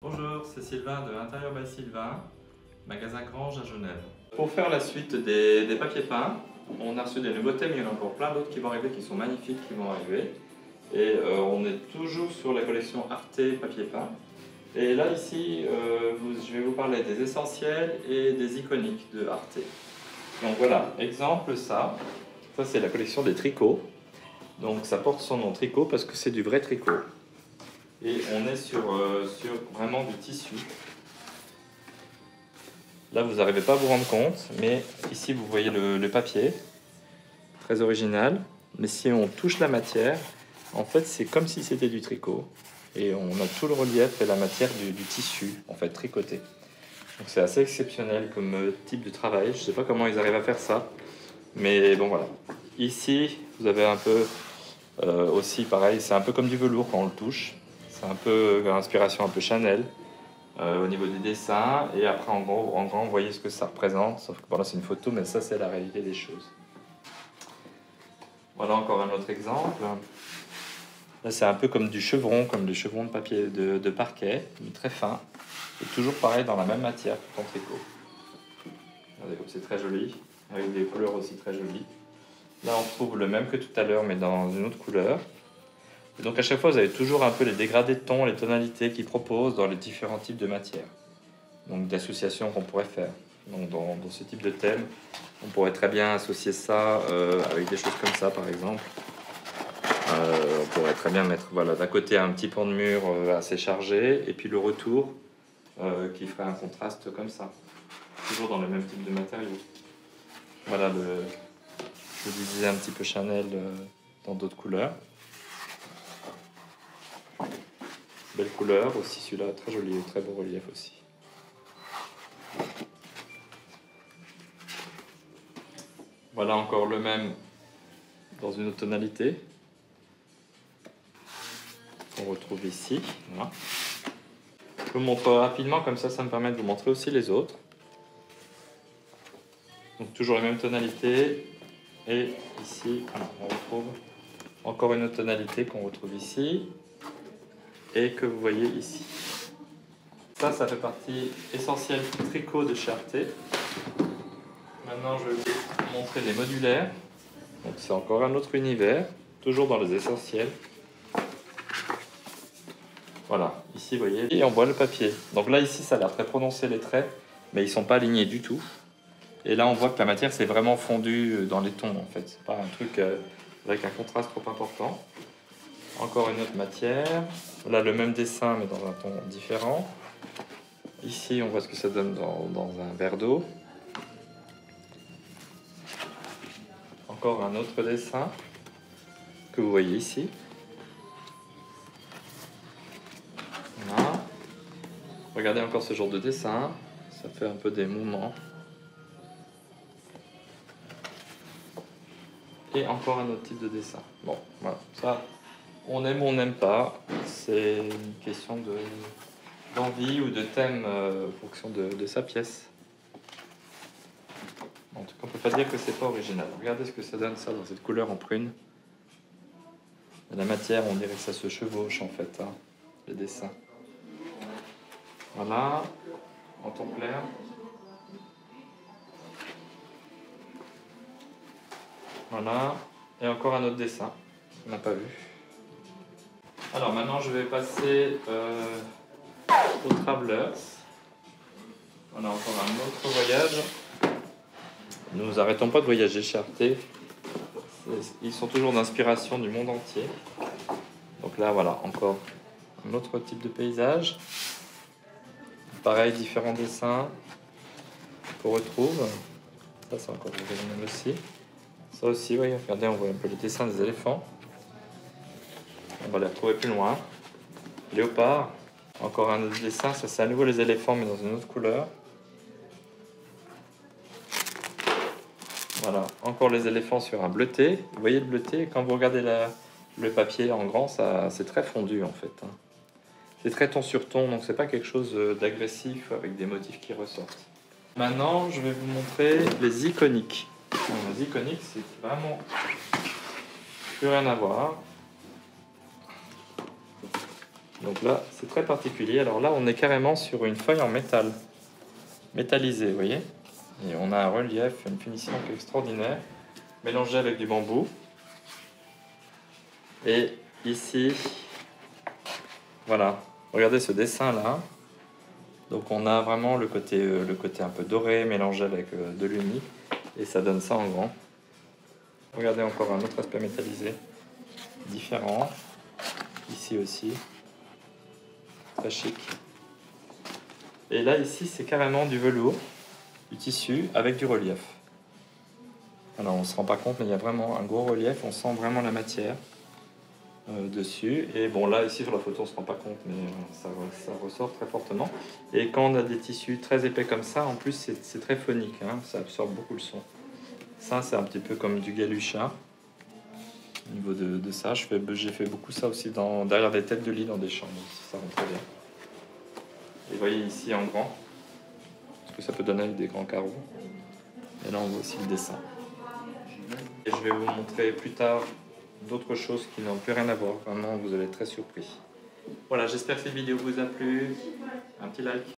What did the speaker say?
Bonjour, c'est Sylvain de Intérieur by Sylvain, magasin Grange à Genève. Pour faire la suite des papiers peints, on a reçu des nouveaux thèmes, il y en a encore plein d'autres qui vont arriver, qui sont magnifiques, qui vont arriver. Et on est toujours sur la collection Arte papier peint. Et là ici, je vais vous parler des essentiels et des iconiques de Arte. Donc voilà, exemple ça c'est la collection des tricots. Donc ça porte son nom tricot parce que c'est du vrai tricot. Et on est sur vraiment du tissu. Là, vous n'arrivez pas à vous rendre compte, mais ici, vous voyez le papier, très original. Mais si on touche la matière, en fait, c'est comme si c'était du tricot. Et on a tout le relief et la matière du tissu, en fait, tricoté. Donc c'est assez exceptionnel comme type de travail. Je ne sais pas comment ils arrivent à faire ça. Mais bon, voilà. Ici, vous avez un peu aussi, pareil, c'est un peu comme du velours quand on le touche. C'est un peu inspiration un peu Chanel au niveau des dessins. Et après, en grand, vous voyez ce que ça représente. Sauf que bon, là, c'est une photo, mais ça, c'est la réalité des choses. Voilà encore un autre exemple. Là, c'est un peu comme du chevron de papier de parquet, mais très fin. Et toujours pareil dans la même matière, tout en tricot. Regardez comme c'est très joli, avec des couleurs aussi très jolies. Là, on trouve le même que tout à l'heure, mais dans une autre couleur. Et donc à chaque fois, vous avez toujours un peu les dégradés de ton, les tonalités qu'ils proposent dans les différents types de matières. Donc d'associations qu'on pourrait faire. Donc dans ce type de thème, on pourrait très bien associer ça avec des choses comme ça, par exemple. On pourrait très bien mettre voilà, d'un côté un petit pan de mur assez chargé, et puis le retour qui ferait un contraste comme ça. Toujours dans le même type de matériaux. Voilà, je vous disais un petit peu Chanel dans d'autres couleurs. Belle couleur aussi, celui-là, très joli, très beau relief aussi. Voilà encore le même dans une autre tonalité qu'on retrouve ici. Voilà. Je vous montre rapidement, comme ça me permet de vous montrer aussi les autres. Donc toujours les mêmes tonalités. Et ici, voilà, on retrouve encore une autre tonalité qu'on retrouve ici et que vous voyez ici. Ça fait partie essentielle tricot de chez Arte. Maintenant, je vais vous montrer les modulaires. Donc c'est encore un autre univers, toujours dans les essentiels. Voilà, ici, vous voyez, et on voit le papier. Donc là, ici, ça a l'air très prononcé les traits, mais ils sont pas alignés du tout. Et là, on voit que la matière s'est vraiment fondue dans les tons, en fait. C'est pas un truc avec un contraste trop important. Encore une autre matière. Là, le même dessin, mais dans un ton différent. Ici, on voit ce que ça donne dans un verre d'eau. Encore un autre dessin que vous voyez ici. Voilà. Regardez encore ce genre de dessin. Ça fait un peu des mouvements. Et encore un autre type de dessin. Bon, voilà. Ça, on aime ou on n'aime pas. C'est une question d'envie ou de thème en fonction de sa pièce. En tout cas, on ne peut pas dire que c'est pas original. Regardez ce que ça donne ça dans cette couleur en prune. La matière, on dirait que ça se chevauche en fait, hein, les dessins. Voilà, en ton clair. Voilà, et encore un autre dessin qu'on n'a pas vu. Alors maintenant, je vais passer aux Travelers. On a encore un autre voyage. Nous n'arrêtons pas de voyager chez Arte. Ils sont toujours d'inspiration du monde entier. Donc là, voilà, encore un autre type de paysage. Pareil, différents dessins qu'on retrouve. Ça, c'est encore original aussi. Ça aussi, oui, regardez, on voit un peu les dessins des éléphants. On va les retrouver plus loin. Léopard. Encore un autre dessin. Ça, c'est à nouveau les éléphants, mais dans une autre couleur. Voilà, encore les éléphants sur un bleuté. Vous voyez le bleuté, quand vous regardez le papier en grand, c'est très fondu en fait. Hein. C'est très ton sur ton, donc c'est pas quelque chose d'agressif avec des motifs qui ressortent. Maintenant, je vais vous montrer les iconiques. Donc, les iconiques, c'est vraiment plus rien à voir. Donc là, c'est très particulier. Alors là, on est carrément sur une feuille en métal, métallisée, vous voyez. Et on a un relief, une finition qui est extraordinaire, mélangée avec du bambou. Et ici, voilà, regardez ce dessin-là. Donc on a vraiment le côté un peu doré, mélangé avec de l'uni. Et ça donne ça en grand. Regardez encore un autre aspect métallisé, différent. Ici aussi, très chic. Et là, ici, c'est carrément du velours, du tissu avec du relief. Alors, on ne se rend pas compte, mais il y a vraiment un gros relief. On sent vraiment la matière dessus. Et bon, là, ici, sur la photo, on ne se rend pas compte, mais ça ressort très fortement. Et quand on a des tissus très épais comme ça, en plus, c'est très phonique. Hein, ça absorbe beaucoup le son. Ça, c'est un petit peu comme du galucha. Au niveau de ça, j'ai fait beaucoup ça aussi derrière des têtes de lit dans des chambres. Ça rend très bien. Et vous voyez ici en grand, parce que ça peut donner avec des grands carreaux. Et là, on voit aussi le dessin. Et je vais vous montrer plus tard d'autres choses qui n'ont plus rien à voir. Vraiment, vous allez être très surpris. Voilà, j'espère que cette vidéo vous a plu. Un petit like.